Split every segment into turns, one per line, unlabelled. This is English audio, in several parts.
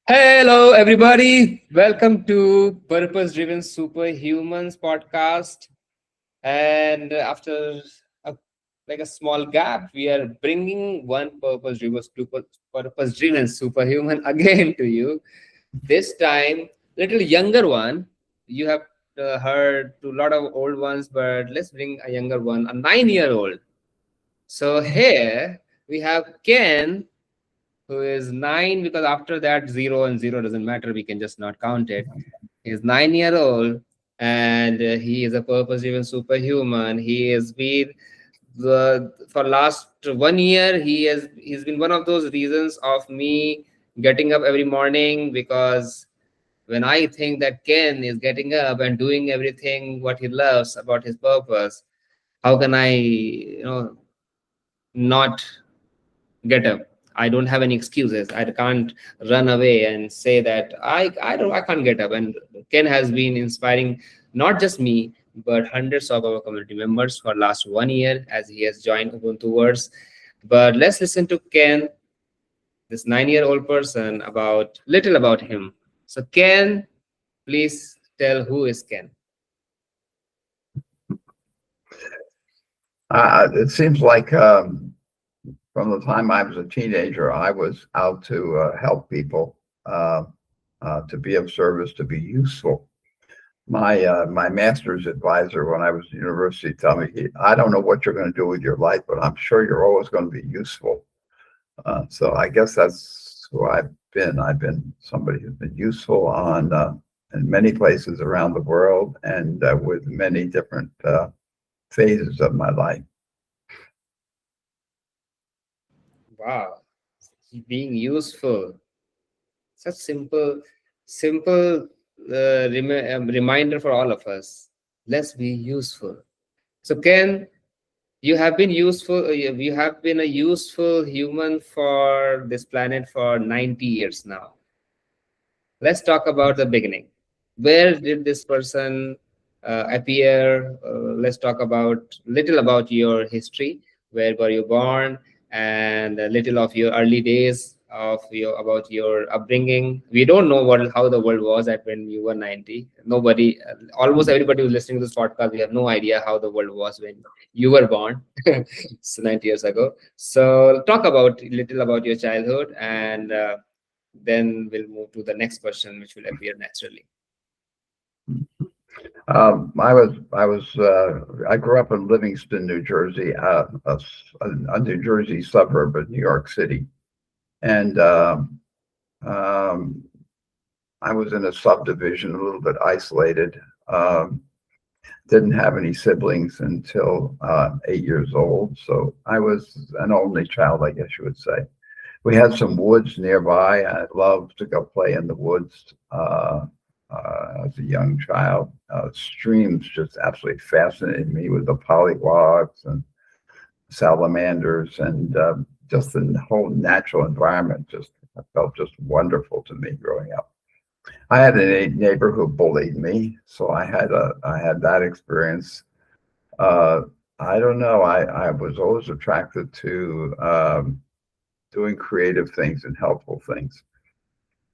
Hello, everybody. Welcome to Purpose-Driven Superhumans podcast. And after a, like a small gap, we are bringing one purpose-driven superhuman again to you. This time, little younger one. You have heard to a lot of old ones, but let's bring a younger one, a 9-year-old. So here we have Ken, who is 9, because after that, 0 and 0 doesn't matter. We can just not count it. He's 9 year old, and he is a purpose-driven superhuman. He has been for last 1 year. He's been one of those reasons of me getting up every morning, because when I think that Ken is getting up and doing everything what he loves about his purpose, how can I, not get up? I don't have any excuses. I can't run away and say that I can't get up. And Ken has been inspiring not just me, but hundreds of our community members for last 1 year, as he has joined Ubuntuverse. But let's listen to Ken, this 9-year-old person, about little about him. So Ken, please tell who is Ken.
It seems like from the time I was a teenager, I was out to help people, to be of service, to be useful. My master's advisor when I was at university told me, "I don't know what you're going to do with your life, but I'm sure you're always going to be useful." So I guess that's who I've been. I've been somebody who's been useful in many places around the world, and with many different phases of my life.
Wow, being useful. Such simple reminder for all of us. Let's be useful. So Ken, you have been useful. You have been a useful human for this planet for 90 years now. Let's talk about the beginning. Where did this person appear? Let's talk about little about your history. Where were you born? And a little of your early days of your about your upbringing. We don't know how the world was at when you were 90. Nobody, almost everybody who's listening to this podcast, we have no idea how the world was when you were born, so 90 years ago. So talk about little about your childhood, and then we'll move to the next question, which will appear naturally.
I grew up in Livingston, New Jersey, a New Jersey suburb of New York City, and I was in a subdivision, a little bit isolated. Didn't have any siblings until 8 years old, so I was an only child, I guess you would say. We had some woods nearby. I loved to go play in the woods as a young child. Streams just absolutely fascinated me, with the pollywogs and salamanders, and just the whole natural environment just felt just wonderful to me growing up. I had a neighbor who bullied me, so I had that experience. I don't know. I was always attracted to doing creative things and helpful things.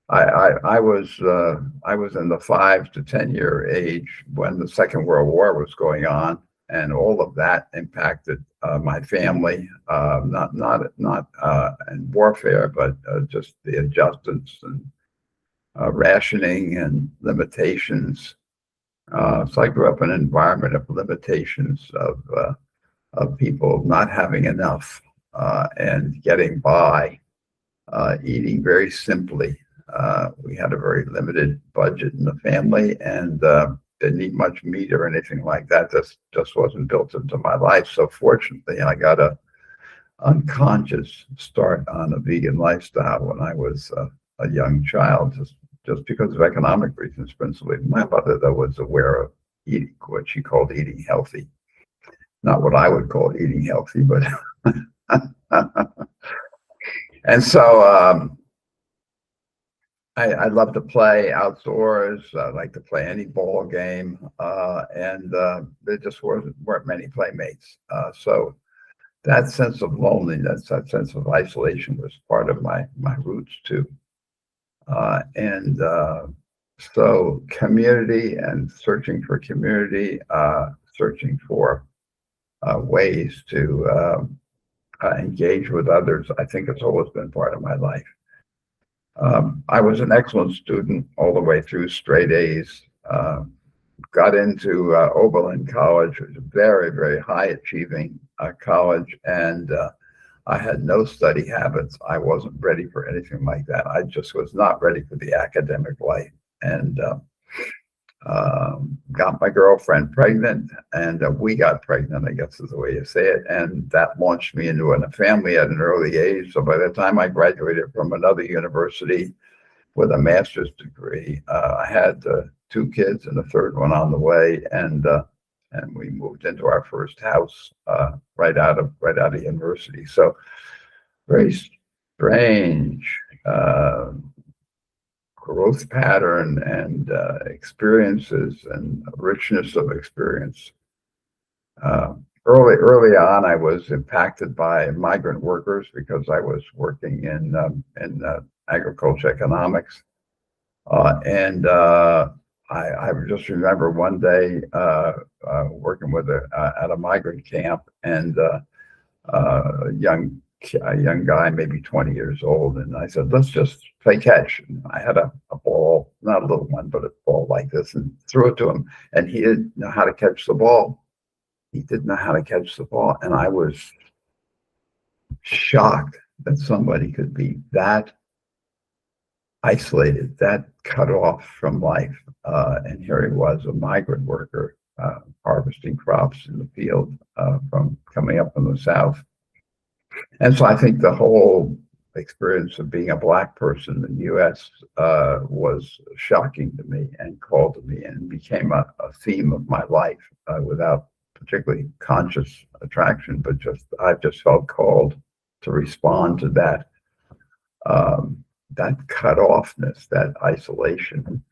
I was in the 5 to 10 year age when the Second World War was going on, and all of that impacted my family. Not in warfare, but just the adjustments and rationing and limitations. So I grew up in an environment of limitations, of people not having enough and getting by, eating very simply. We had a very limited budget in the family, and didn't eat much meat or anything like that. This just wasn't built into my life. So fortunately, I got a unconscious start on a vegan lifestyle when I was a young child, just because of economic reasons, principally. My mother, though, was aware of eating, what she called eating healthy. Not what I would call eating healthy, but and so I love to play outdoors. I like to play any ball game, and there just weren't many playmates. So that sense of loneliness, that sense of isolation, was part of my roots too. And so community and searching for community, searching for ways to engage with others, I think it's always been part of my life. I was an excellent student all the way through, straight A's. Got into Oberlin College, which was a very, very high achieving college, and I had no study habits. I wasn't ready for anything like that. I just was not ready for the academic life, and got my girlfriend pregnant, and we got pregnant, I guess is the way you say it, and that launched me into a family at an early age. So by the time I graduated from another university with a master's degree, I had 2 kids and a third one on the way, and we moved into our first house right out of university. So very strange growth pattern and experiences and richness of experience. Early on, I was impacted by migrant workers because I was working in agriculture economics, and I just remember one day working with at a migrant camp, and a young guy, maybe 20 years old, and I said, "Let's just play catch." And I had a ball, not a little one, but a ball like this, and threw it to him, and he didn't know how to catch the ball. He didn't know how to catch the ball, and I was shocked that somebody could be that isolated, that cut off from life. And here he was, a migrant worker, harvesting crops in the field from coming up from the South. And so I think the whole experience of being a Black person in the U.S. Was shocking to me and called to me, and became a theme of my life without particularly conscious attraction, but I just felt called to respond to that cut offness, that isolation,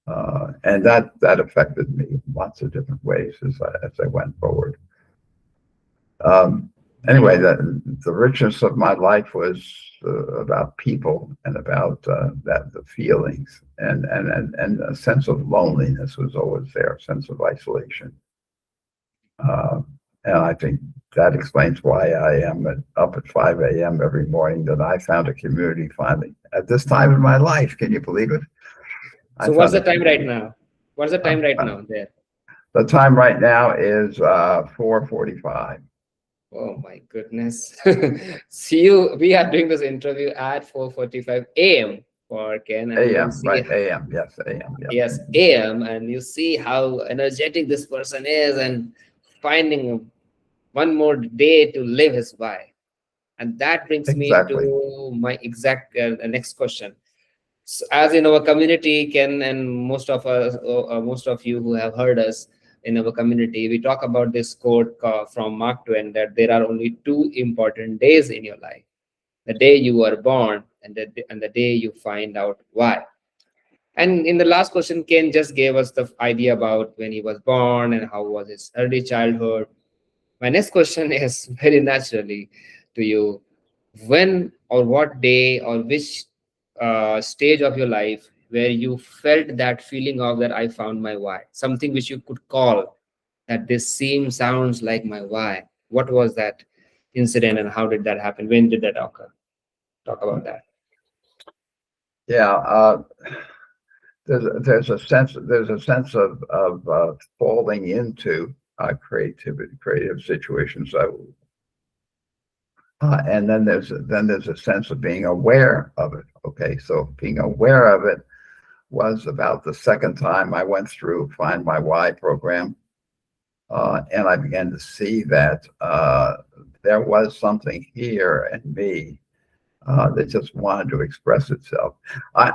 and that affected me in lots of different ways as I went forward. Anyway, the richness of my life was about people, and about the feelings, and a sense of loneliness was always there, a sense of isolation. And I think that explains why I am up at 5 a.m. every morning, that I found a community finally at this time in my life. Can you believe it?
So what's the time right now? What's the time right now there?
The time right now is 4:45.
Oh my goodness. See you. We are doing this interview at 4:45 a.m. for Ken. And
AM, right? AM, yes, AM.
Yes, AM. And you see how energetic this person is, and finding one more day to live his why. And that brings me to my exact next question. So as in our community, Ken, and most of us, most of you who have heard us in our community, we talk about this quote from Mark Twain, that there are only 2 important days in your life: the day you were born, and the day you find out why. And in the last question, Ken just gave us the idea about when he was born and how was his early childhood. My next question is very naturally to you: when or what day or which stage of your life where you felt that feeling of that I found my why, something which you could call that this sounds like my why? What was that incident, and how did that happen? When did that occur? Talk about that.
Yeah, there's a sense of falling into creative situations. And then there's a sense of being aware of it. Okay, so being aware of it was about the second time I went through Find My Why program, and I began to see that there was something here in me that just wanted to express itself. When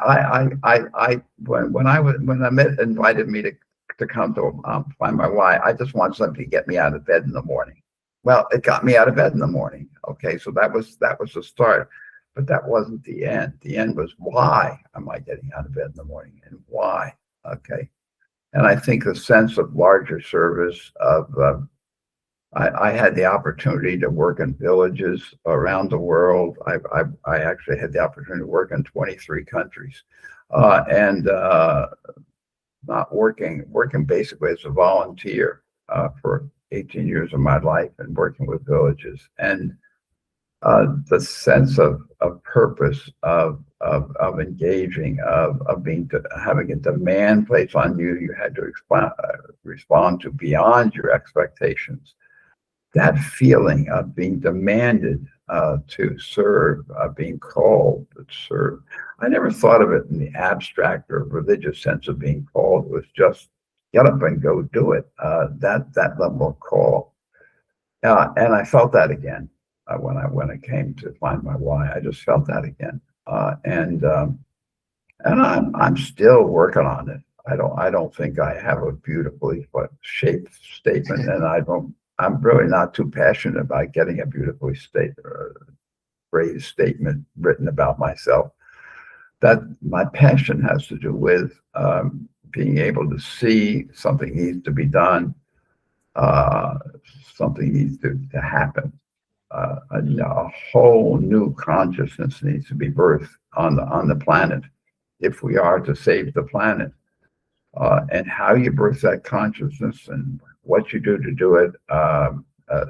Amit invited me to come to Find My Why, I just wanted something to get me out of bed in the morning. Well, it got me out of bed in the morning. Okay, so that was the start, but that wasn't the end. The end was, why am I getting out of bed in the morning, and why? Okay, and I think the sense of larger service, of I had the opportunity to work in villages around the world. I actually had the opportunity to work in 23 countries, and not working basically as a volunteer for 18 years of my life and working with villages. And the sense of purpose, of engaging, of being, having a demand placed on you, you had to respond to beyond your expectations. That feeling of being demanded to serve, being called to serve. I never thought of it in the abstract or religious sense of being called. It was just get up and go do it. That level of call, and I felt that again when I came to find my why. I just felt that again, and I'm still working on it. I don't think I have a beautifully shaped statement, and I'm really not too passionate about getting a beautifully phrased statement written about myself. That my passion has to do with being able to see something needs to be done, something needs to happen. A whole new consciousness needs to be birthed on the planet if we are to save the planet. And how you birth that consciousness and what you do to do it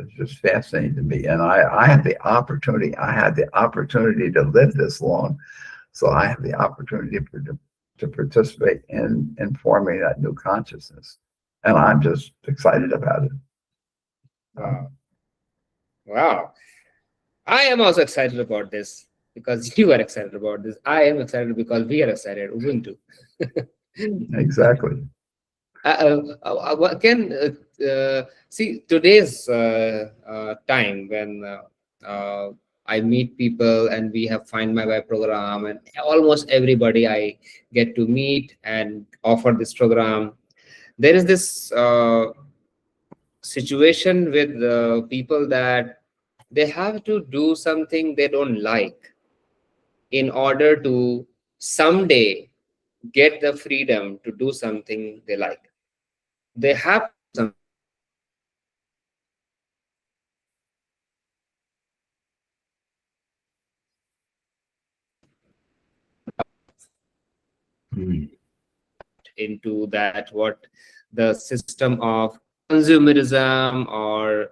is just fascinating to me. And I had the opportunity. I had the opportunity to live this long, so I have the opportunity to participate in forming that new consciousness, and I'm just excited about it.
Wow. Wow. I am also excited about this because you are excited about this. I am excited because we are excited. Ubuntu.
Exactly.
Ken, see, today's time when I meet people and we have Find My Why program, and almost everybody I get to meet and offer this program. There is this situation with people that they have to do something they don't like in order to someday get the freedom to do something they like. They have some into that, what the system of consumerism or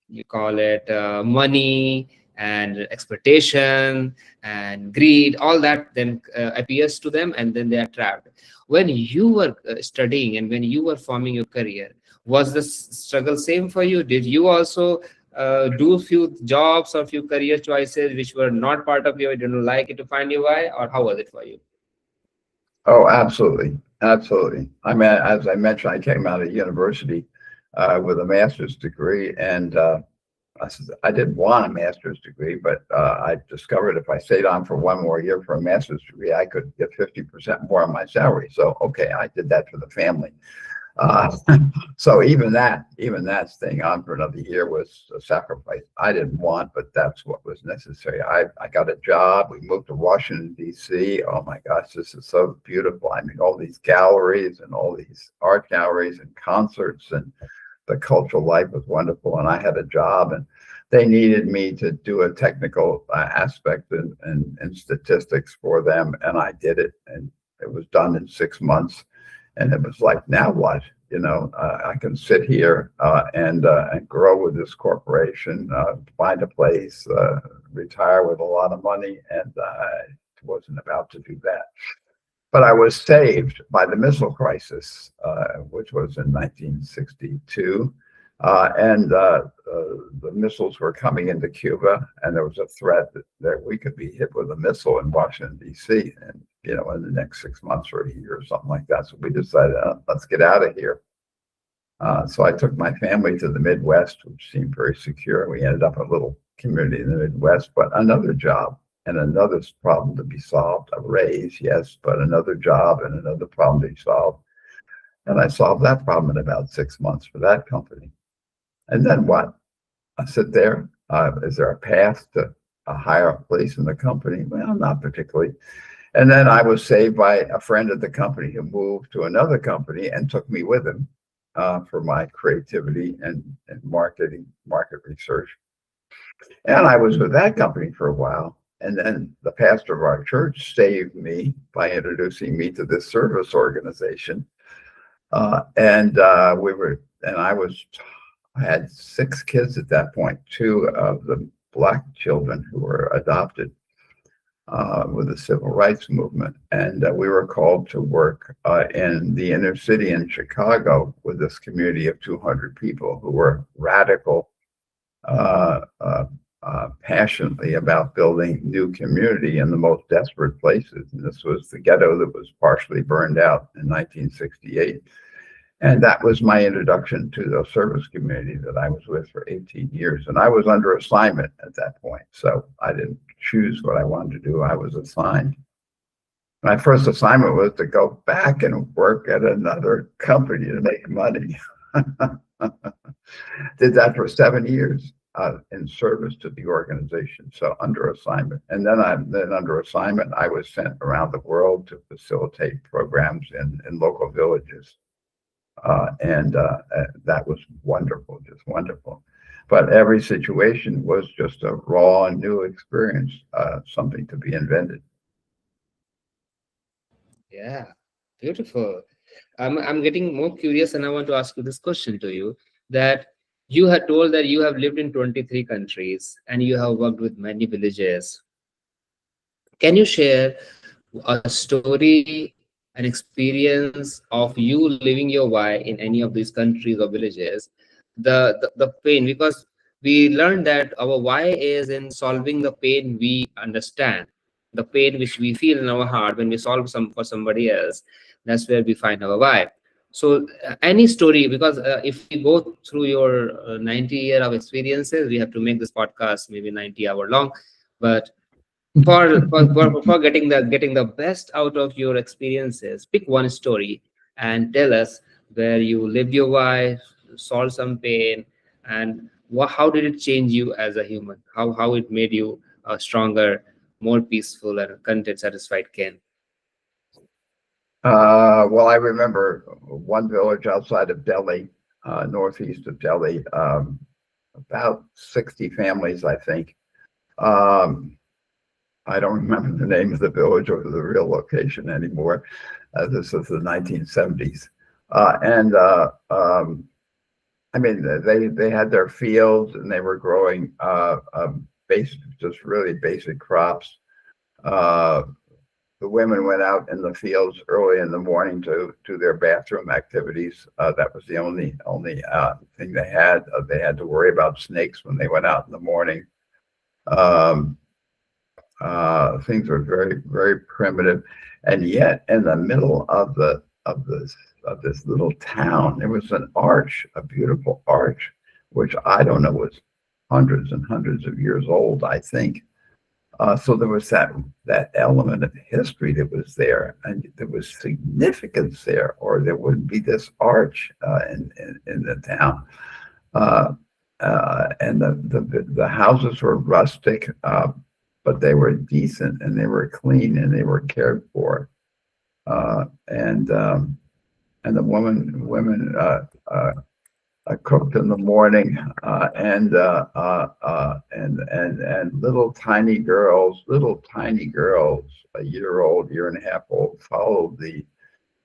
you call it money and exploitation and greed, all that then appears to them, and then they are trapped. When you were studying and when you were forming your career, was the struggle same for you? Did you also do few jobs or few career choices which were not part of your, you didn't like it to find your why, or how was it for you?
Oh, absolutely. Absolutely. I mean, as I mentioned, I came out of university with a master's degree, and I didn't want a master's degree, but I discovered if I stayed on for one more year for a master's degree, I could get 50% more on my salary. So, okay, I did that for the family. So even that staying on for another year was a sacrifice I didn't want, but that's what was necessary. I got a job. We moved to Washington, D.C. Oh my gosh, this is so beautiful. I mean, all these galleries and all these art galleries and concerts, and the cultural life was wonderful. And I had a job, and they needed me to do a technical aspect and statistics for them, and I did it, and it was done in 6 months. And it was like, now what? You know, I can sit here and grow with this corporation, find a place, retire with a lot of money, and I wasn't about to do that. But I was saved by the missile crisis, which was in 1962. And the missiles were coming into Cuba, and there was a threat that we could be hit with a missile in Washington, D.C., and in the next 6 months or a year or something like that. So we decided, let's get out of here. So I took my family to the Midwest, which seemed very secure. We ended up in a little community in the Midwest, but another job and another problem to be solved. A raise, yes, but another job and another problem to be solved. And I solved that problem in about 6 months for that company. And then what? I sit there. Is there a path to a higher place in the company? Well, not particularly. And then I was saved by a friend at the company who moved to another company and took me with him. for my creativity and market research. And I was with that company for a while. And then the pastor of our church saved me by introducing me to this service organization. I had 6 kids at that point, 2 of the Black children who were adopted with the civil rights movement. And we were called to work in the inner city in Chicago with this community of 200 people who were radical, passionately about building new community in the most desperate places. And this was the ghetto that was partially burned out in 1968. And that was my introduction to the service community that I was with for 18 years. And I was under assignment at that point. So I didn't choose what I wanted to do. I was assigned. My first assignment was to go back and work at another company to make money. Did that for 7 years in service to the organization. So under assignment. And then under assignment, I was sent around the world to facilitate programs in local villages. That was wonderful, just wonderful. But every situation was just a raw and new experience, something to be invented.
Yeah, beautiful. I'm getting more curious, and I want to ask you this question to you, that you had told that you have lived in 23 countries and you have worked with many villages. Can you share a story, an experience of you living your why in any of these countries or villages, the pain, because we learned that our why is in solving the pain we understand, the pain which we feel in our heart when we solve some for somebody else. That's where we find our why. So any story, because if we go through your 90 year of experiences, we have to make this podcast maybe 90-hour long. But for getting the best out of your experiences, pick one story and tell us where you lived your life, solved some pain, and how did it change you as a human, how it made you a stronger, more peaceful and content satisfied Ken.
Well, I remember one village outside of Delhi, northeast of Delhi, about 60 families, I think. I don't remember the name of the village or the real location anymore. This was the 1970s. I mean, they had their fields and they were growing just really basic crops. The women went out in the fields early in the morning to do their bathroom activities. That was the only thing they had. They had to worry about snakes when they went out in the morning. Things were very, very primitive, and yet in the middle of this little town, there was an arch, a beautiful arch, which I don't know was hundreds and hundreds of years old, I think. So there was that element of history that was there, and there was significance there, or there wouldn't be this arch in the town. And the houses were rustic, but they were decent and they were clean and they were cared for. And the women cooked in the morning, and little tiny girls, a year old, year and a half old, followed the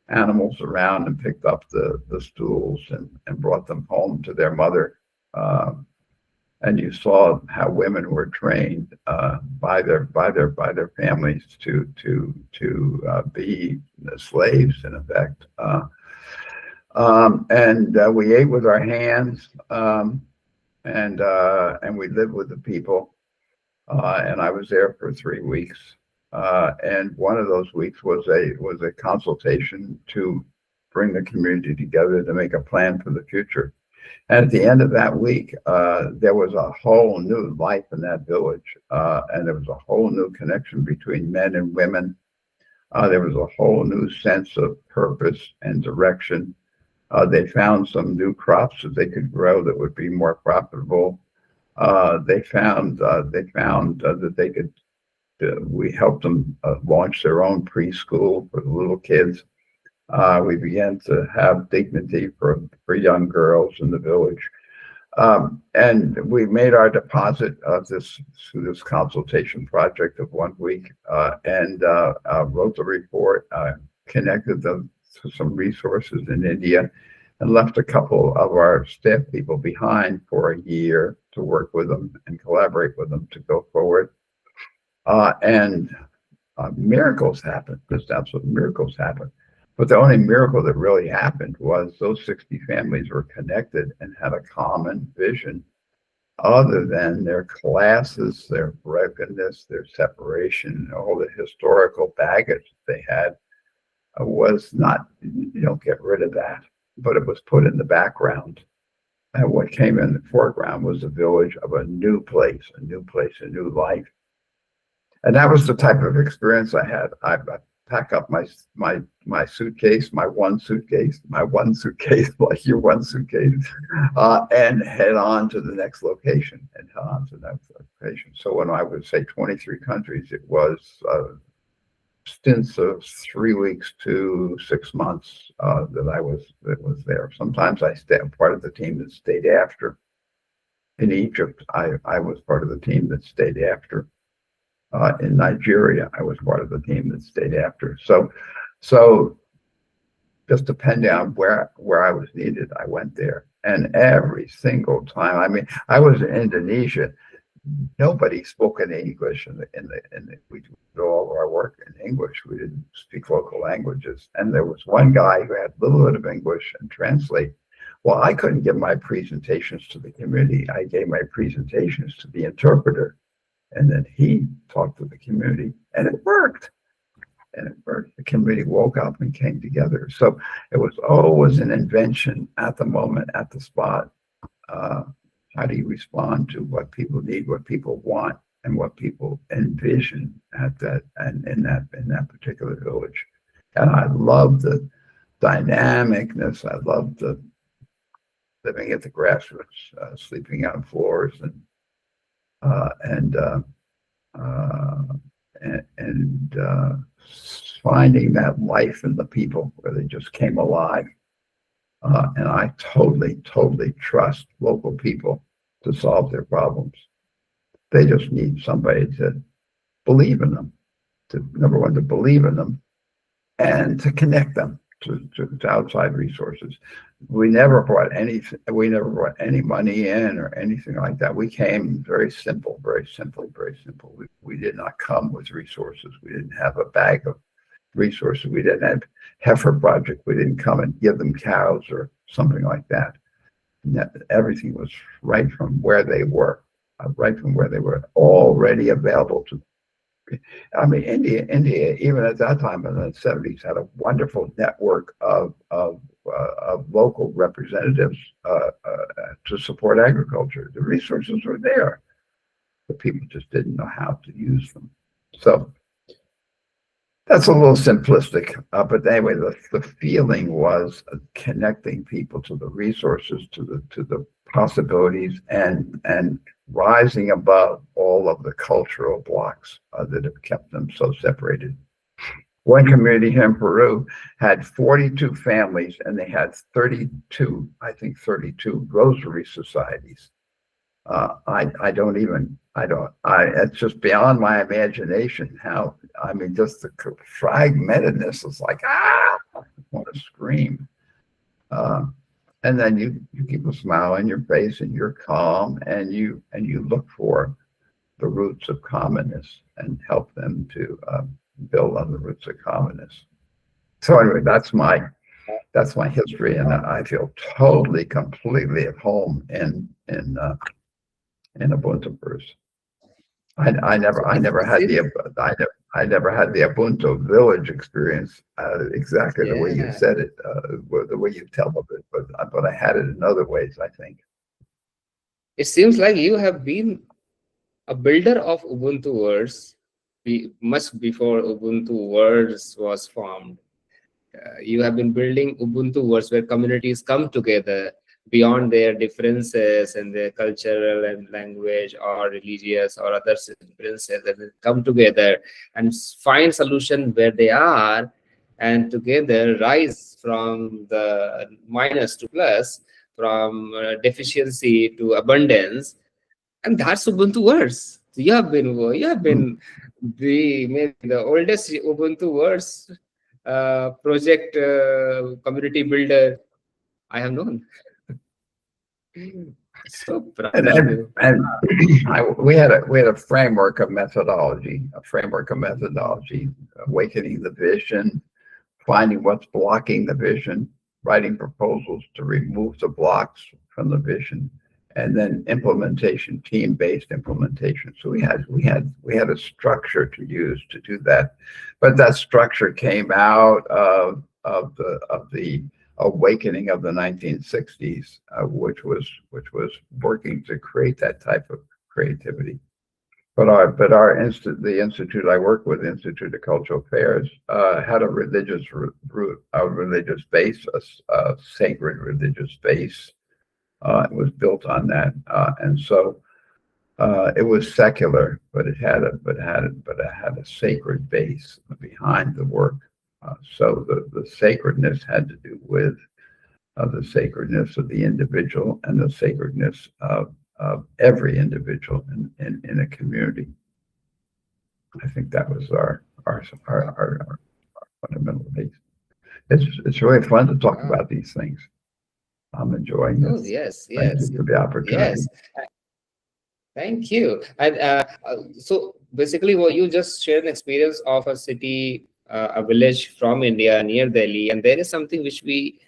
animals around and picked up the stools and brought them home to their mother. And you saw how women were trained by their families to be slaves, in effect. And we ate with our hands, and we lived with the people. And I was there for 3 weeks. And one of those weeks was a consultation to bring the community together to make a plan for the future. And at the end of that week, there was a whole new life in that village, and there was a whole new connection between men and women. There was a whole new sense of purpose and direction. They found some new crops that they could grow that would be more profitable. They found that they could. We helped them launch their own preschool for the little kids. We began to have dignity for young girls in the village. And we made our deposit of this through this consultation project of 1 week, and wrote the report, connected them to some resources in India, and left a couple of our staff people behind for a year to work with them and collaborate with them to go forward. And miracles happened. Just absolute miracles happened. But the only miracle that really happened was those 60 families were connected and had a common vision, other than their classes, their brokenness, their separation, all the historical baggage they had was not, you don't get rid of that, but it was put in the background. And what came in the foreground was a village of a new place, a new life. And that was the type of experience I had. I pack up my suitcase, my one suitcase, like your one suitcase, and head on to the next location, So when I would say 23 countries, it was stints of 3 weeks to 6 months that I was there. Sometimes I stayed part of the team that stayed after. In Egypt, I was part of the team that stayed after. In Nigeria, I was part of the team that stayed after. So just depending on where I was needed, I went there. And every single time, I mean, I was in Indonesia. Nobody spoke in English we did all of our work in English. We didn't speak local languages. And there was one guy who had a little bit of English and translate. Well, I couldn't give my presentations to the community. I gave my presentations to the interpreter. And then he talked to the community, and it worked. The community woke up and came together. So it was always an invention at the moment, at the spot. How do you respond to what people need, what people want, and what people envision at that and in that particular village? And I love the dynamicness. I love the living at the grassroots, sleeping on floors, and finding that life in the people where they just came alive. And I totally trust local people to solve their problems. They just need somebody to believe in them, number one, to believe in them, and to connect them to outside resources. We never brought any money in or anything like that. We came very simple. We did not come with resources. We didn't have a bag of resources. We didn't have heifer project. We didn't come and give them cows or something like that. Everything was right from where they were, already available to. I mean, India, even at that time in the 70s, had a wonderful network of local representatives to support agriculture. The resources were there. The people just didn't know how to use them. So that's a little simplistic, but anyway, the feeling was connecting people to the resources, to the possibilities, and rising above all of the cultural blocks that have kept them so separated. One community here in Peru had 42 families, and they had 32 rosary societies. It's just beyond my imagination how, I mean, just the fragmentedness is like, I want to scream. And then you keep a smile on your face, and you're calm, and you look for the roots of commonness and help them to build on the roots of commonness. So anyway, that's my history, and I feel totally, completely at home in Ubuntuverse. I never had the Ubuntu village experience exactly the way you said it, the way you tell of it, but I had it in other ways, I think.
It seems like you have been a builder of Ubuntuverse much before Ubuntuverse was formed. You have been building Ubuntuverse where communities come together beyond their differences and their cultural and language or religious or other differences, and come together and find solution where they are, and together rise from the minus to plus, from deficiency to abundance. And that's Ubuntuverse. You have been the maybe the oldest Ubuntuverse project community builder I have known. So proud
And
of
and,
you.
and we had a framework of methodology, awakening the vision, finding what's blocking the vision, writing proposals to remove the blocks from the vision, and then implementation, team-based implementation. So we had a structure to use to do that, but that structure came out of the awakening of the 1960s, which was working to create that type of creativity. The institute I work with, the Institute of Cultural Affairs, had a religious root, a religious base, a sacred religious base. It was built on that, and so it was secular, but it had a sacred base behind the work. So the sacredness had to do with the sacredness of the individual and the sacredness of every individual in a community. I think that was our fundamental base. It's really fun to talk
Wow.
about these things. I'm enjoying
Oh,
this.
yes,
Thank
yes,
you for the opportunity.
yes. Thank you. And so basically, what you just shared an experience of a city, a village from India near Delhi, and there is something which we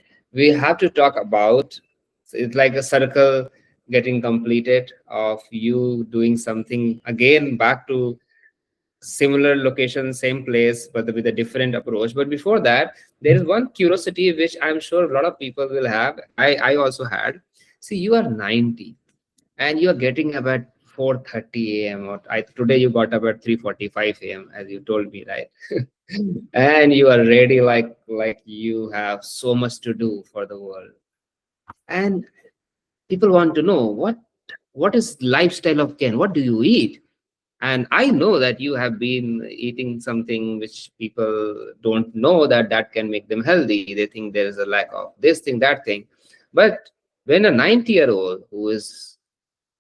have to talk about. So it's like a circle getting completed of you doing something again back to similar location, same place, but with a different approach. But before that, there is one curiosity which I'm sure a lot of people will have. I also had. See, you are 90 and you are getting up at 4:30 a.m. or today you got up at 3:45 a.m. as you told me, right? And you are ready like you have so much to do for the world. And people want to know what is lifestyle of Ken? What do you eat? And I know that you have been eating something which people don't know that can make them healthy. They think there is a lack of this thing, that thing. But when a 90-year-old who is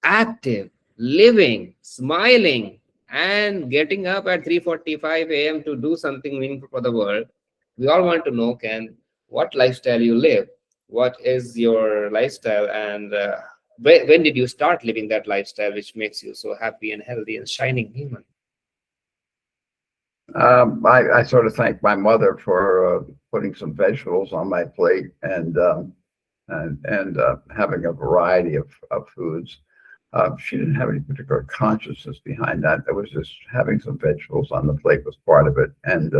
active, living, smiling, and getting up at 3:45 a.m. to do something meaningful for the world, we all want to know, Ken, what lifestyle you live? What is your lifestyle? And when did you start living that lifestyle which makes you so happy and healthy and shining human?
I sort of thank my mother for putting some vegetables on my plate and having a variety of foods. She didn't have any particular consciousness behind that. It was just having some vegetables on the plate was part of it. And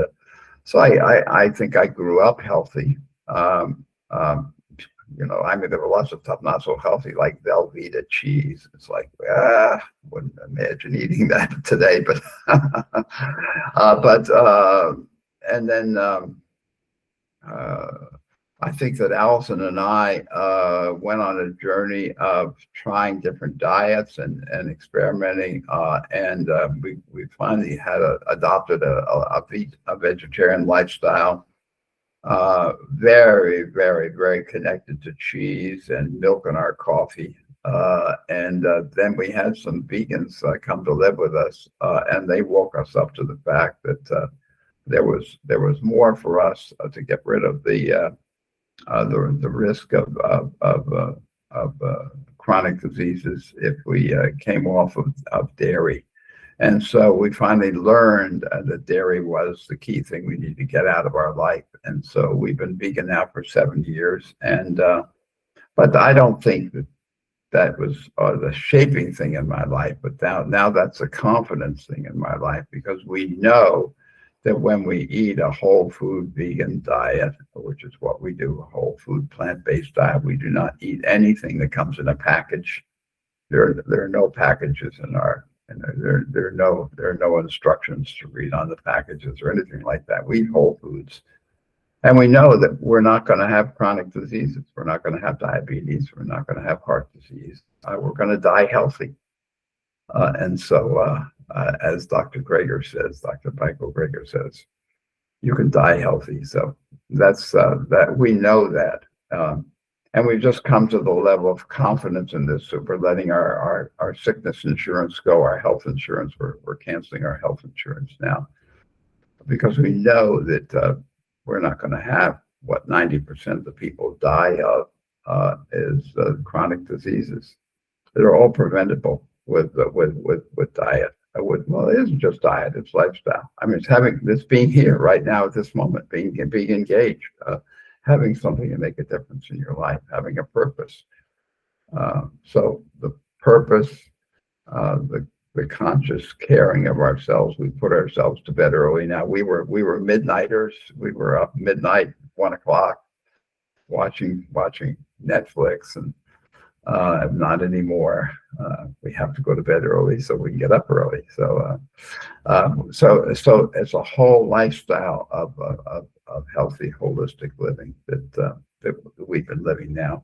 so I think I grew up healthy. Um, um, I mean, there were lots of stuff not so healthy, like Velveeta cheese. It's like, wouldn't imagine eating that today, but, and then uh, I think that Allison and I went on a journey of trying different diets and experimenting, and we finally had adopted a vegetarian lifestyle. Very, very, very connected to cheese and milk in our coffee. And then we had some vegans come to live with us, and they woke us up to the fact that there was more for us to get rid of the risk of chronic diseases if we came off of dairy. And so we finally learned that dairy was the key thing we need to get out of our life. And so we've been vegan now for 7 years. And but I don't think that was the shaping thing in my life. But now that's a confidence thing in my life, because we know that when we eat a whole food vegan diet, which is what we do, a whole food plant-based diet, we do not eat anything that comes in a package. There are no packages in our, and there are no instructions to read on the packages or anything like that. We eat whole foods. And we know that we're not going to have chronic diseases. We're not going to have diabetes. We're not going to have heart disease. We're going to die healthy. And so, as Dr. Michael Greger says, you can die healthy. So that's that we know that. And we've just come to the level of confidence in this. So we're letting our sickness insurance go, our health insurance. We're canceling our health insurance now because we know that we're not going to have what 90% of the people die of is chronic diseases that are all preventable with diet. Well, it isn't just diet; it's lifestyle. I mean, it's being here right now at this moment, being engaged, having something to make a difference in your life, having a purpose. So the purpose, the conscious caring of ourselves. We put ourselves to bed early. Now we were midnighters. We were up midnight, 1 o'clock, watching Netflix, and not anymore. We have to go to bed early so we can get up early. So it's a whole lifestyle of healthy, holistic living that we've been living now.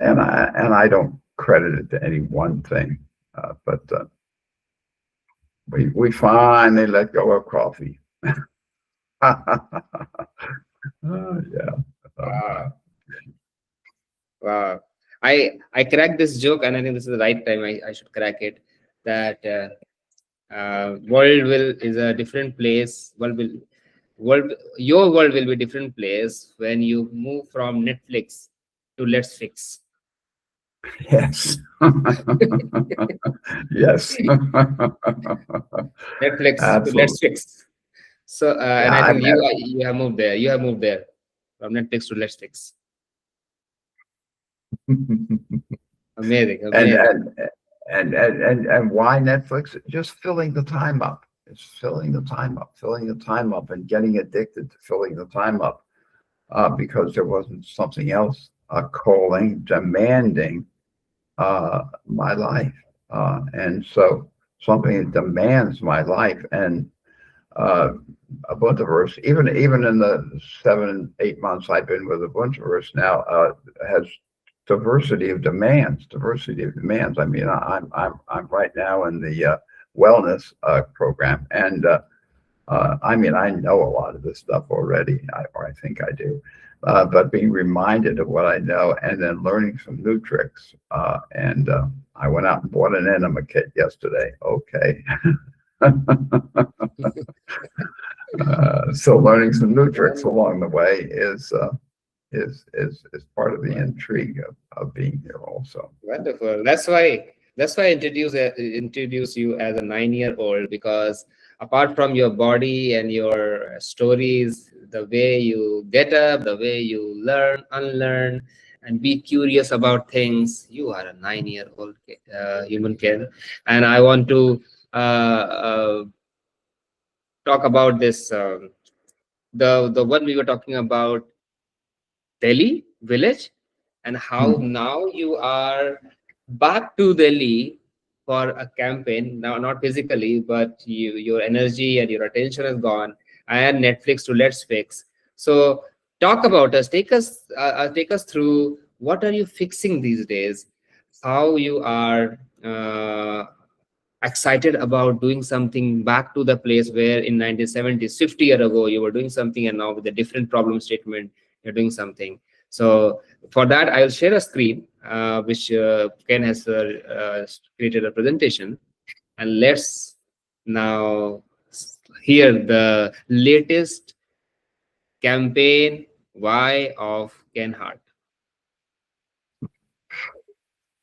And I don't credit it to any one thing, but we finally let go of coffee. Yeah.
Wow. Wow. I cracked this joke, and I think this is the right time I should crack it. That world is a different place. Your world will be a different place when you move from Netflix to Let's Fix.
Yes. Yes.
Netflix to
Absolutely.
Let's Fix. So and
Yeah,
I think you have moved there. You have moved there from Netflix to Let's Fix. Amazing.
And why Netflix? Just filling the time up. It's filling the time up, and getting addicted to filling the time up because there wasn't something else calling, demanding my life, and so something that demands my life. And Ubuntuverse, even in the 7-8 months I've been with Ubuntuverse now, has diversity of demands. I mean, I'm right now in the wellness program, and I mean, I know a lot of this stuff already, or I think I do, but being reminded of what I know, and then learning some new tricks. And I went out and bought an enema kit yesterday. Okay. So learning some new tricks along the way is part of the intrigue of being here also.
Wonderful. That's why I introduce you as a 9-year-old, because apart from your body and your stories, the way you get up, the way you learn, unlearn, and be curious about things, you are a 9-year-old human, Ken. And I want to talk about this. The one we were talking about, Delhi village, and how now you are back to Delhi for a campaign. Now, not physically, but your energy and your attention is gone, and Netflix to Let's Fix. So talk about us. Take us through, what are you fixing these days? How you are excited about doing something back to the place where in 1970s, 50 years ago, you were doing something, and now with a different problem statement, you're doing something. So for that, I'll share a screen, which Ken has created a presentation, and let's now hear the latest campaign why of Ken Hart.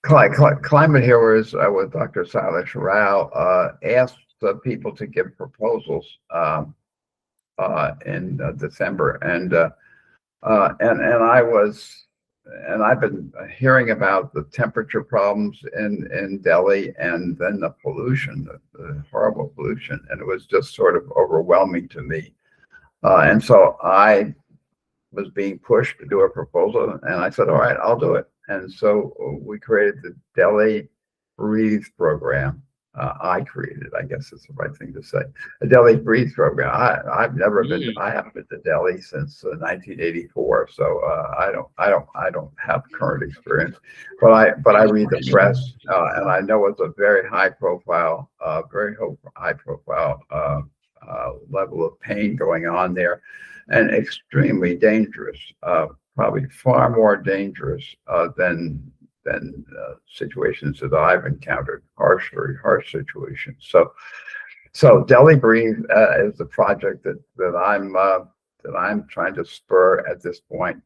Climate Healers with Dr. Sailesh Rao asked the people to give proposals in December, and I've been hearing about the temperature problems in Delhi, and then the pollution, the horrible pollution, and it was just sort of overwhelming to me. And so I was being pushed to do a proposal, and I said, all right, I'll do it. And so we created the Delhi Breathe program. I created, I guess is the right thing to say, a Delhi Breathe program. I've never been. I haven't been to Delhi since 1984, so I don't have current experience. But I read the press, and I know it's a very high profile level of pain going on there, and extremely dangerous. Probably far more dangerous than situations that I've encountered, very harsh situations. So Delhi Breathe is the project that I'm trying to spur at this point,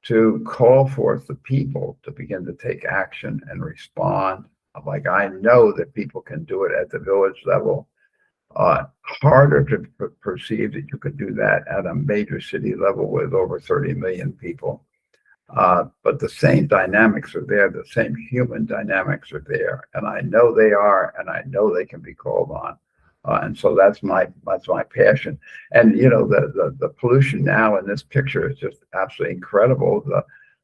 to call forth the people to begin to take action and respond. Like, I know that people can do it at the village level. Harder to perceive that you could do that at a major city level with over 30 million people. But the same dynamics are there, the same human dynamics are there, and I know they are, and I know they can be called on. And so that's my passion. And you know, the pollution now in this picture is just absolutely incredible.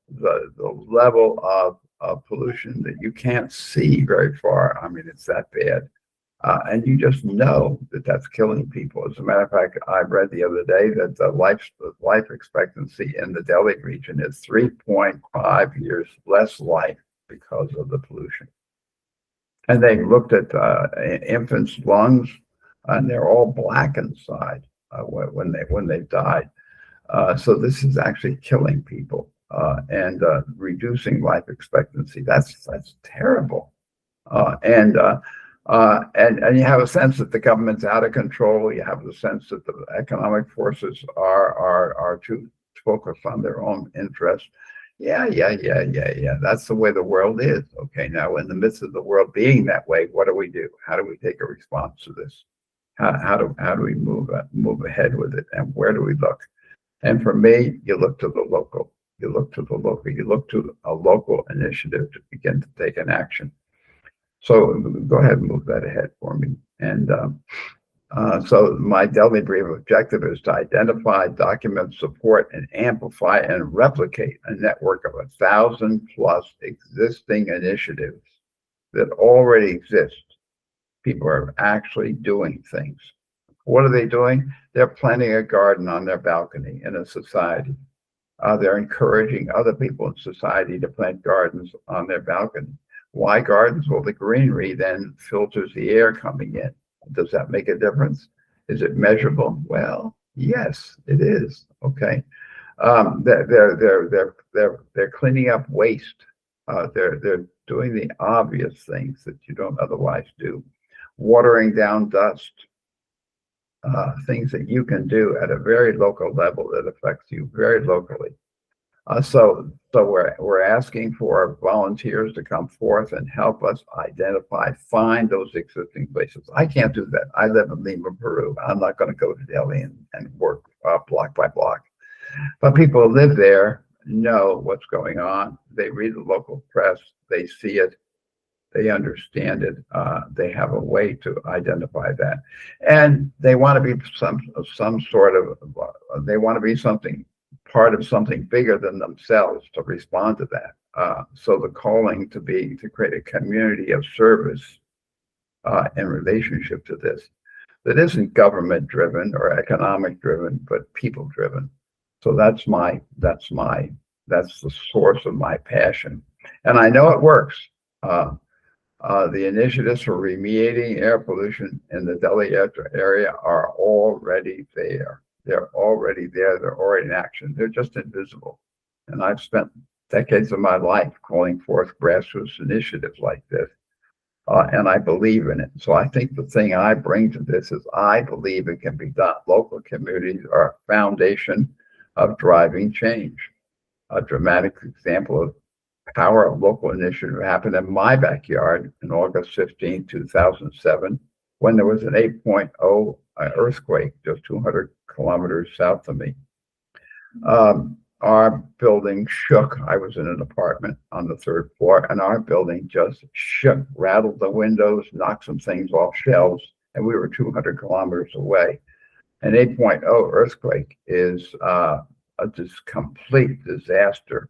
The level of pollution that you can't see very far. I mean, it's that bad. And you just know that that's killing people. As a matter of fact, I read the other day that the life expectancy in the Delhi region is 3.5 years less life because of the pollution. And they looked at infants' lungs, and they're all black inside when they've died. So this is actually killing people and reducing life expectancy. That's terrible. And you have a sense that the government's out of control. You have the sense that the economic forces are too focused on their own interests. Yeah. That's the way the world is. Okay, now in the midst of the world being that way, what do we do? How do we take a response to this? How do we move ahead with it? And where do we look? And for me, you look to the local. You look to a local initiative to begin to take an action. So go ahead and move that ahead for me. And so my Delhi Breathe objective is to identify, document, support, and amplify and replicate a network of 1,000+ existing initiatives that already exist. People are actually doing things. What are they doing? They're planting a garden on their balcony in a society. They're encouraging other people in society to plant gardens on their balcony. Why gardens? Well, the greenery then filters the air coming in. Does that make a difference? Is it measurable? Well, yes, it is. Okay. They're cleaning up waste. They're doing the obvious things that you don't otherwise do. Watering down dust. Things that you can do at a very local level that affects you very locally. So we're asking for volunteers to come forth and help us find those existing places. I can't do that. I live in Lima, Peru. I'm not going to go to Delhi and work block by block. But people who live there know what's going on. They read the local press. They see it. They understand it. They have a way to identify that, and they want to be they want to be part of something bigger than themselves to respond to that. So the calling to create a community of service in relationship to this that isn't government driven or economic driven, but people driven. So that's the source of my passion, and I know it works. The initiatives for remediating air pollution in the Delhi area are already there. They're already there. They're already in action. They're just invisible. And I've spent decades of my life calling forth grassroots initiatives like this. And I believe in it. So I think the thing I bring to this is I believe it can be done. Local communities are a foundation of driving change. A dramatic example of power of local initiative happened in my backyard on August 15, 2007, when there was an 8.0 earthquake just 200 kilometers south of me. Our building shook. I was in an apartment on the 3rd floor, and our building just shook, rattled the windows, knocked some things off shelves, and we were 200 kilometers away. An 8.0 earthquake is a complete disaster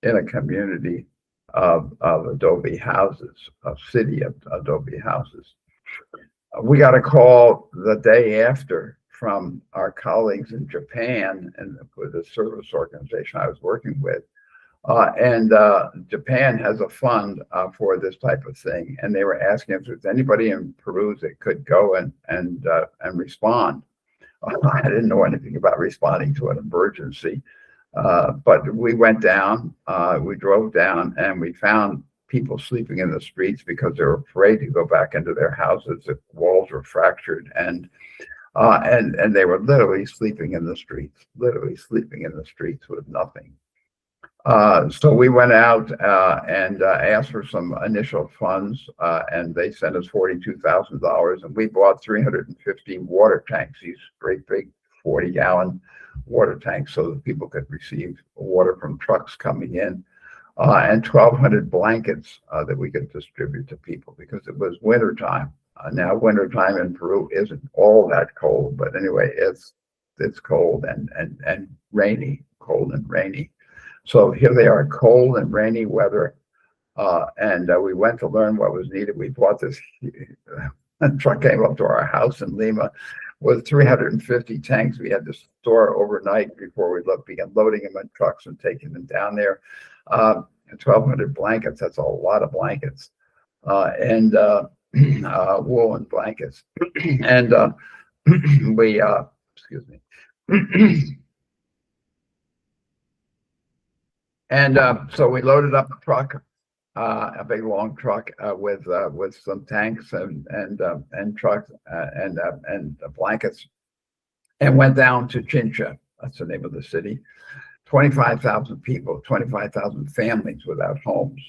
in a community of adobe houses, a city of adobe houses. We got a call the day after from our colleagues in Japan and with the service organization I was working with. And Japan has a fund for this type of thing, and they were asking if there's anybody in Peru that could go and respond. I didn't know anything about responding to an emergency, but we went down. We drove down, and we found people sleeping in the streets because they were afraid to go back into their houses. The walls were fractured, and they were literally sleeping in the streets, with nothing. So we went out and asked for some initial funds, and they sent us $42,000, and we bought 350 water tanks, these great big 40-gallon water tanks, so that people could receive water from trucks coming in, and 1,200 blankets that we could distribute to people because it was wintertime. Now, wintertime in Peru isn't all that cold, but anyway, it's cold and rainy, cold and rainy. So here they are, cold and rainy weather, and we went to learn what was needed. We bought this truck, came up to our house in Lima with 350 tanks. We had to store overnight before we began loading them in trucks and taking them down there. 1,200 blankets, that's a lot of blankets, and woolen blankets. And we, excuse me. And so we loaded up a truck, a big long truck with some tanks and trucks and blankets, and went down to Chincha. That's the name of the city. 25,000 people, 25,000 families without homes.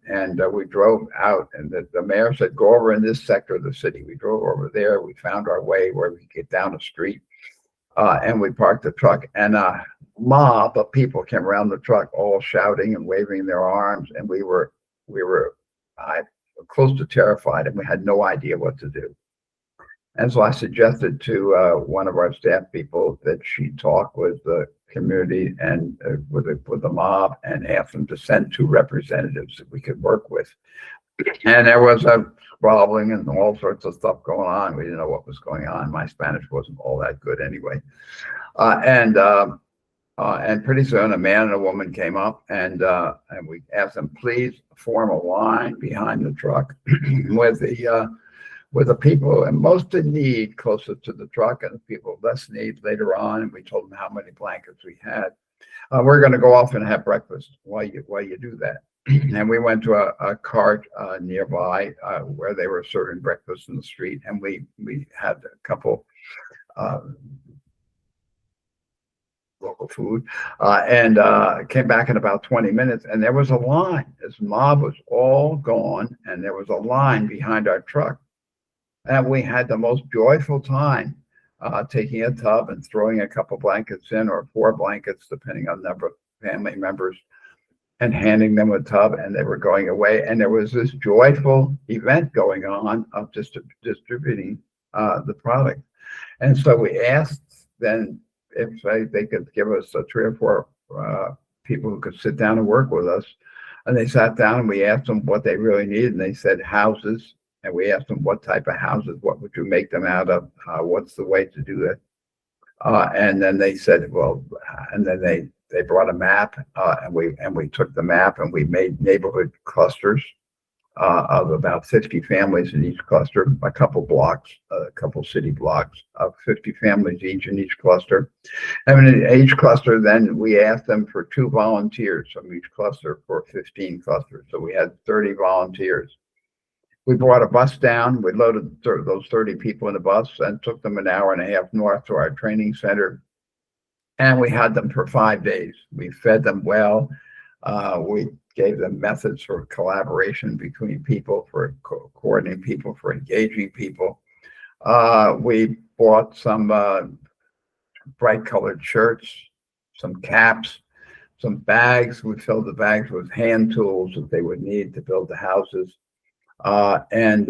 And we drove out, and the mayor said, "Go over in this sector of the city." We drove over there. We found our way where we could get down the street, and we parked the truck, and mob of people came around the truck, all shouting and waving their arms, and we were close to terrified, and we had no idea what to do. And so I suggested to one of our staff people that she talk with the community and with the mob and ask them to send 2 representatives that we could work with. And there was a squabbling and all sorts of stuff going on. We didn't know what was going on. My Spanish wasn't all that good anyway. And pretty soon a man and a woman came up, and we asked them, please form a line behind the truck with the people and most in need closest to the truck, and the people less need later on. And we told them how many blankets we had. We're going to go off and have breakfast while you do that. And we went to a cart nearby where they were serving breakfast in the street, and we had a couple local food, and came back in about 20 minutes, and there was a line. This mob was all gone, and there was a line behind our truck. And we had the most joyful time taking a tub and throwing a couple blankets in, or 4 blankets, depending on the number of family members, and handing them a tub, and they were going away. And there was this joyful event going on of just distributing the product. And so we asked then if they could give us 3 or 4 people who could sit down and work with us. And they sat down, and we asked them what they really needed, and they said houses. And we asked them what type of houses, what would you make them out of, what's the way to do that. And then they said, well, and then they brought a map, and we took the map, and we made neighborhood clusters of about 50 families in each cluster, a couple blocks, a couple city blocks of 50 families each in each cluster. And in each cluster, then we asked them for 2 volunteers from each cluster for 15 clusters. So we had 30 volunteers. We brought a bus down. We loaded those 30 people in the bus and took them an hour and a half north to our training center. And we had them for 5 days. We fed them well. We gave them methods for collaboration between people, for coordinating people, for engaging people. We bought some bright colored shirts, some caps, some bags. We filled the bags with hand tools that they would need to build the houses. And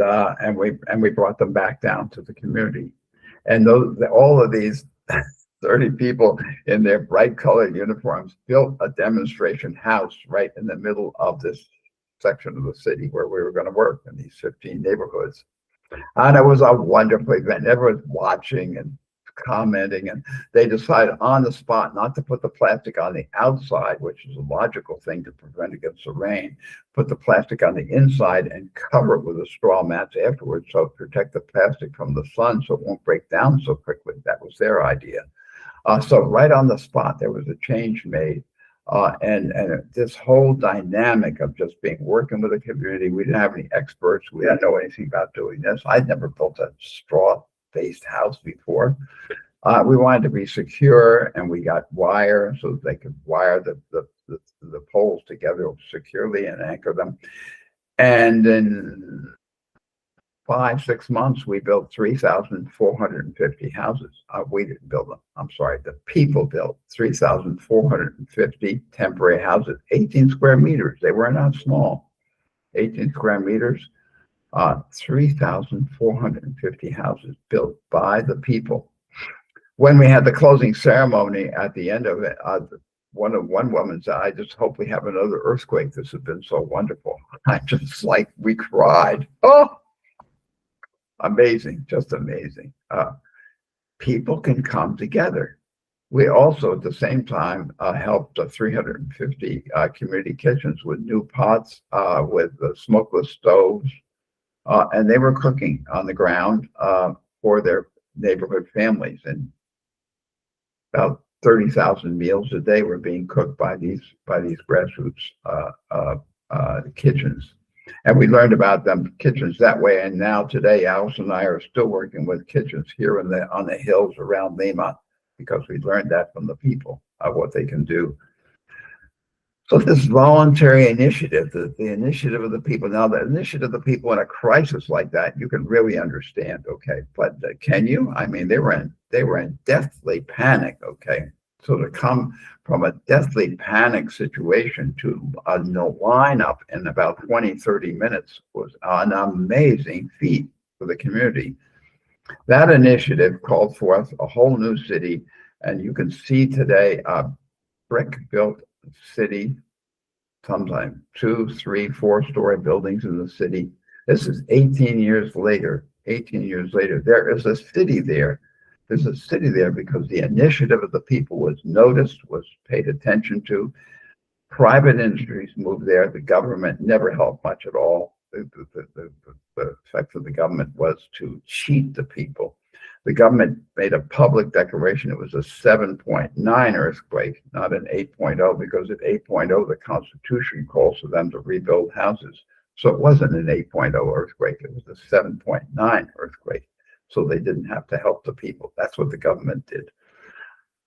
we brought them back down to the community. And all of these 30 people in their bright colored uniforms built a demonstration house right in the middle of this section of the city where we were going to work in these 15 neighborhoods. And it was a wonderful event. Everyone was watching and commenting, and they decide on the spot not to put the plastic on the outside, which is a logical thing to prevent against the rain. Put the plastic on the inside and cover it with a straw mat afterwards, so protect the plastic from the sun so it won't break down so quickly. That was their idea. So right on the spot, there was a change made. And this whole dynamic of just working with the community. We didn't have any experts. We didn't know anything about doing this. I'd never built a straw-based house before. We wanted to be secure, and we got wire so that they could wire the poles together securely and anchor them. And in 5-6 months, we built 3,450 houses. We didn't build them. I'm sorry. The people built 3,450 temporary houses, 18 square meters. They were not small. 18 square meters, 3,450 houses built by the people. When we had the closing ceremony at the end of it, one woman said, "I just hope we have another earthquake. This has been so wonderful." We cried. Oh! Amazing, just amazing. People can come together. We also, at the same time, helped 350 community kitchens with new pots, with smokeless stoves, and they were cooking on the ground for their neighborhood families. And about 30,000 meals a day were being cooked by these grassroots kitchens. And we learned about them kitchens that way. And now today, Alice and I are still working with kitchens here on the hills around Lima, because we learned that from the people, what they can do. So this voluntary initiative, the initiative of the people. Now, the initiative of the people in a crisis like that, you can really understand, okay? But can you? I mean, they were in deathly panic, okay? So to come from a deathly panic situation to a lineup in about 20-30 minutes was an amazing feat for the community. That initiative called forth a whole new city, and you can see today a brick-built city, sometimes 2, 3, 4-story buildings in the city. This is 18 years later. 18 years later, there is a city there. There's a city there because the initiative of the people was noticed, was paid attention to. Private industries moved there. The government never helped much at all. The effect of the government was to cheat the people. The government made a public declaration. It was a 7.9 earthquake, not an 8.0, because at 8.0, the Constitution calls for them to rebuild houses. So it wasn't an 8.0 earthquake. It was a 7.9 earthquake. So they didn't have to help the people. That's what the government did.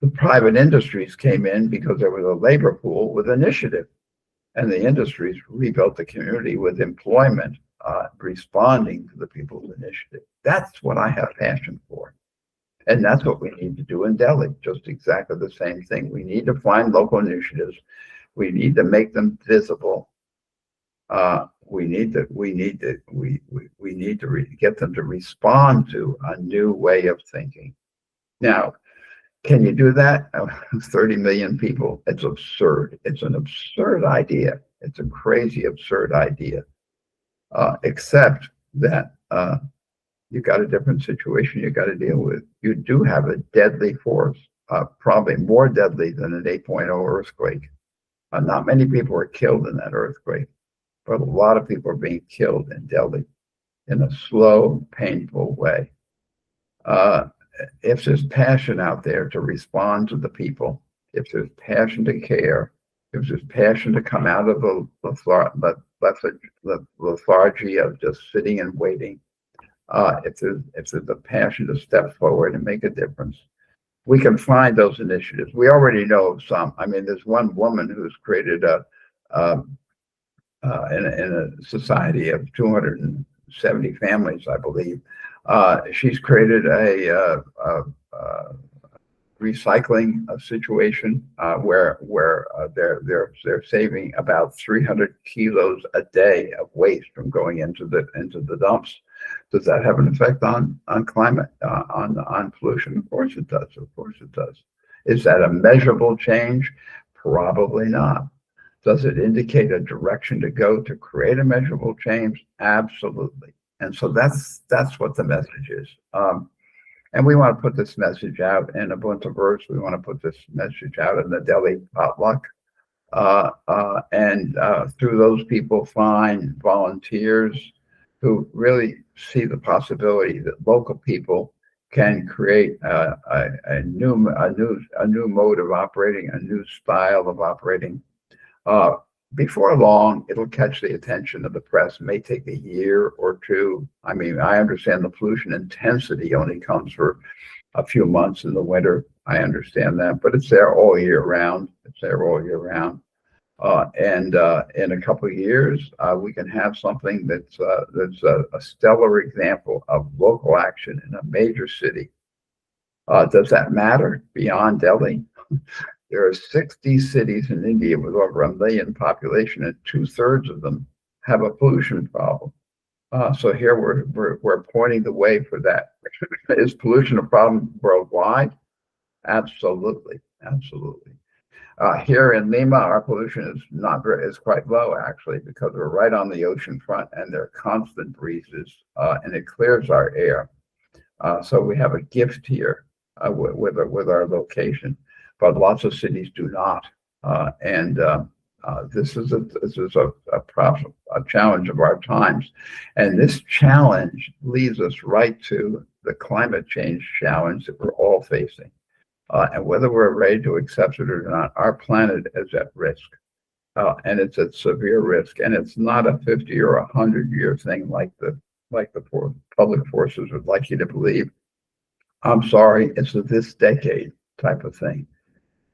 The private industries came in because there was a labor pool with initiative, and the industries rebuilt the community with employment, responding to the people's initiative. That's what I have passion for. And that's what we need to do in Delhi, just exactly the same thing. We need to find local initiatives. We need to make them visible. We need to get them to respond to a new way of thinking. Now, can you do that? 30 million people, it's absurd. It's an absurd idea. It's a crazy, absurd idea. Except that you've got a different situation you got to deal with. You do have a deadly force, probably more deadly than an 8.0 earthquake. Not many people were killed in that earthquake, but a lot of people are being killed in Delhi in a slow, painful way. If there's passion out there to respond to the people, if there's passion to care, if there's passion to come out of the lethargy of just sitting and waiting, if there's a passion to step forward and make a difference, we can find those initiatives. We already know of some. I mean, there's one woman who's created in a society of 270 families, I believe. She's created a recycling situation where they're saving about 300 kilos a day of waste from going into the dumps. Does that have an effect on climate, on pollution? Of course it does. Of course it does. Is that a measurable change? Probably not. Does it indicate a direction to go to create a measurable change? Absolutely. And so that's what the message is. And we want to put this message out in Ubuntuverse. We want to put this message out in the Delhi potluck. And through those people, find volunteers who really see the possibility that local people can create a new mode of operating, a new style of operating. Uh, Before long, it'll catch the attention of the press. It may take a year or two. I mean, I understand the pollution intensity only comes for a few months in the winter. I understand that, but it's there all year round. It's there all year round. And in a couple of years, we can have something that's a stellar example of local action in a major city. Does that matter beyond Delhi? There are 60 cities in India with over 1 million population, and 2/3 of them have a pollution problem. So here we're pointing the way for that. Is pollution a problem worldwide? Absolutely, absolutely. Here in Lima, our pollution is quite low actually, because we're right on the ocean front and there are constant breezes, and it clears our air. So we have a gift here with our location, but lots of cities do not. And this is a problem, a challenge of our times, and this challenge leads us right to the climate change challenge that we're all facing. And whether we're ready to accept it or not, our planet is at risk, and it's at severe risk. And it's not a 50 or 100-year thing like the public forces would like you to believe. I'm sorry, it's a this decade type of thing.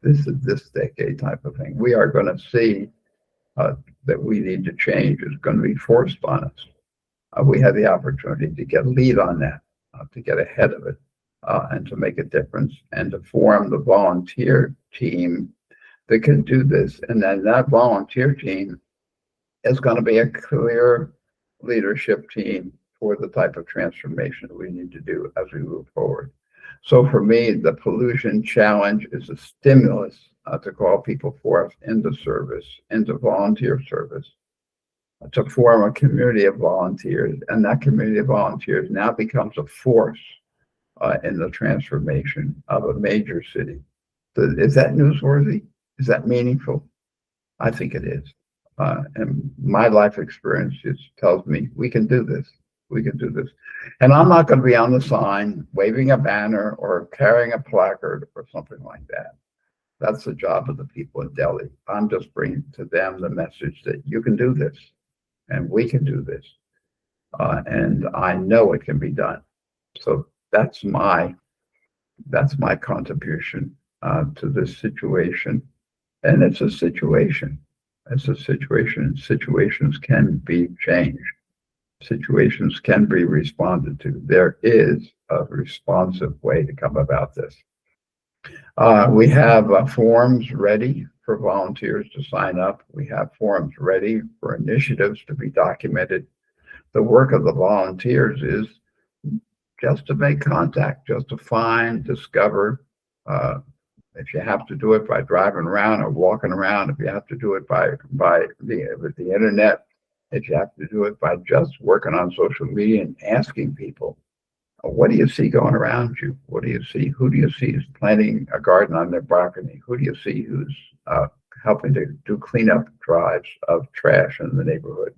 This is this decade type of thing. We are going to see that we need to change. It's going to be forced on us. We have the opportunity to get a lead on that, to get ahead of it, and to make a difference, and to form the volunteer team that can do this. And then that volunteer team is going to be a clear leadership team for the type of transformation that we need to do as we move forward. So for me, the pollution challenge is a stimulus to call people forth into service, into volunteer service, to form a community of volunteers. And that community of volunteers now becomes a force in the transformation of a major city. So is that newsworthy? Is that meaningful? I think it is. And my life experience just tells me we can do this. We can do this. And I'm not going to be on the sign waving a banner or carrying a placard or something like that. That's the job of the people in Delhi. I'm just bringing to them the message that you can do this and we can do this. And I know it can be done. So that's my contribution to this situation. And it's a situation. It's a situation. Situations can be changed. Situations can be responded to. There is a responsive way to come about this. We have forms ready for volunteers to sign up. We have forms ready for initiatives to be documented. The work of the volunteers is just to make contact, just to find, discover. If you have to do it by driving around or walking around, if you have to do it by the internet, if you have to do it by just working on social media and asking people, what do you see going around you? What do you see? Who do you see is planting a garden on their balcony? Who do you see who's helping to do cleanup drives of trash in the neighborhood?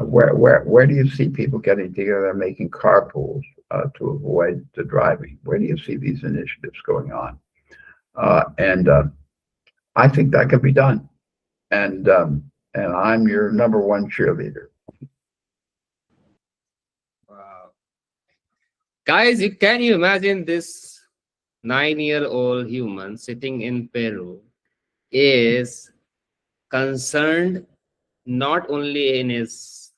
Where do you see people getting together and making carpools to avoid the driving? Where do you see these initiatives going on? And I think that can be done. And I'm your number one cheerleader.
Wow. Guys, can you imagine this 9-year-old human sitting in Peru is concerned not only in his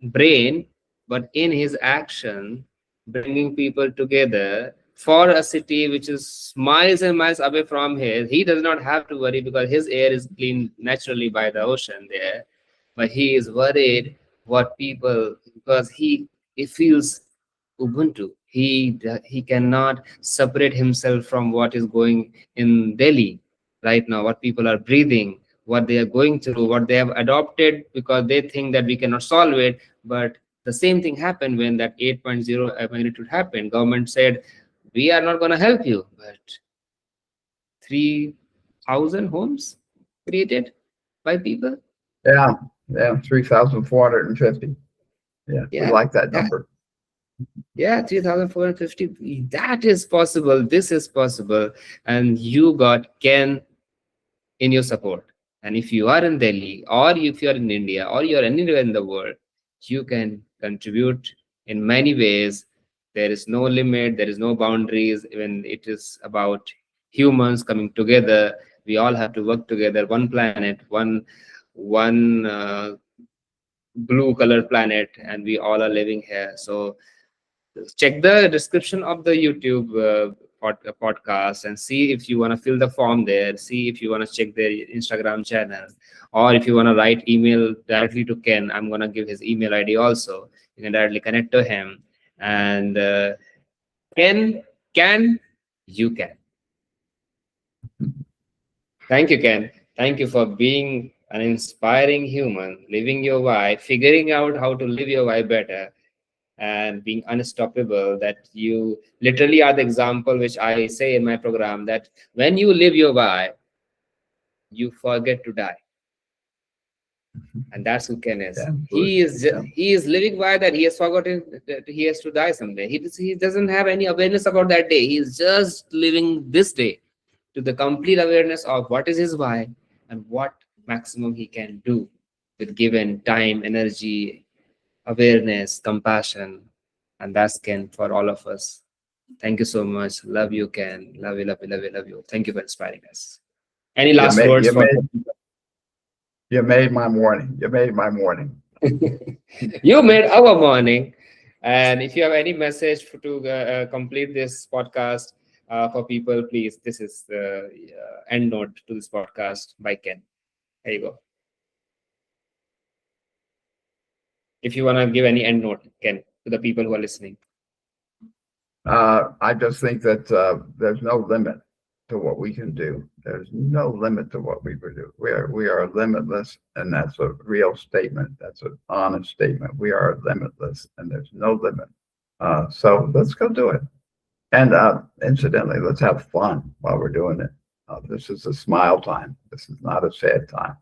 brain, but in his action, bringing people together for a city which is miles and miles away from his. He does not have to worry because his air is cleaned naturally by the ocean there. But he is worried what people, because he feels Ubuntu. He cannot separate himself from what is going in Delhi right now, what people are breathing, what they are going through, what they have adopted because they think that we cannot solve it. But The same thing happened when that 8.0 magnitude happened. Government said, we are not going to help you, but 3,000 homes created by people.
Yeah, yeah, 3,450. Yeah, we
Yeah,
like that
that,
number.
yeah, 3,450. That is possible. This is possible. And you got Ken in your support. And if you are in Delhi, or if you are in India, or you are anywhere in the world, you can contribute in many ways. There is no limit, there is no boundaries. When it is about humans coming together, we all have to work together. One planet, one blue colored planet, and we all are living here. So check the description of the YouTube podcast and see if you want to fill the form there. See if you want to check their Instagram channel, or if you want to write email directly to Ken. I'm gonna give his email ID also. You can directly connect to him. And Ken can, you can. Thank you, Ken. Thank you for being an inspiring human, living your why, figuring out how to live your why better, and being unstoppable. That you literally are the example which I say in my program, that when you live your why, you forget to die. And that's who Ken is.
Yeah, absolutely. Yeah,
He is living by that. He has forgotten that he has to die someday. He doesn't have any awareness about that day. He is just living this day to the complete awareness of what is his why and what maximum he can do with given time, energy, awareness, compassion. And that's Ken for all of us. Thank you so much. Love you, Ken. Love you, love you, love you, love you. Thank you for inspiring us. Any
you
last
made
words
you
for
made you made my morning. You made my morning.
you made our morning? And if you have any message to complete this podcast for people, please, this is the end note to this podcast by Ken. There you go. If you want to give any end note, Ken, to the people who are listening.
I just think that there's no limit to what we can do. There's no limit to what we can do. We are limitless, and that's a real statement. That's an honest statement. We are limitless, and there's no limit. So let's go do it. And incidentally, let's have fun while we're doing it. This is a smile time. This is not a sad time.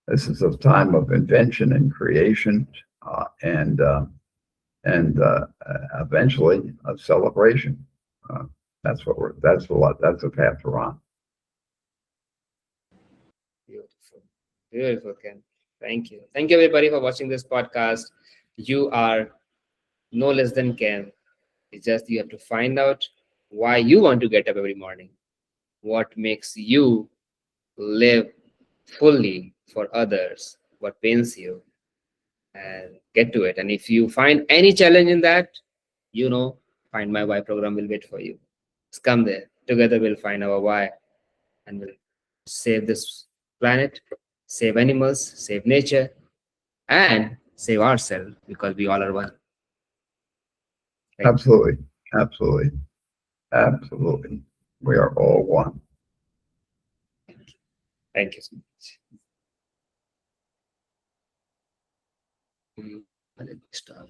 This is a time of invention and creation, and eventually a celebration. Uh, that's the path we're on.
Beautiful. Beautiful, Ken. Thank you. Thank you, everybody, for watching this podcast. You are no less than Ken. It's just you have to find out why you want to get up every morning, what makes you live fully for others, what pains you, and get to it. And if you find any challenge in that, you know, Find My Why program will wait for you. Just come there. Together we'll find our why, and we'll save this planet, save animals, save nature, and save ourselves, because we all are one. Thank
Absolutely, absolutely, absolutely. We are all one.
Thank you so much. Let me start.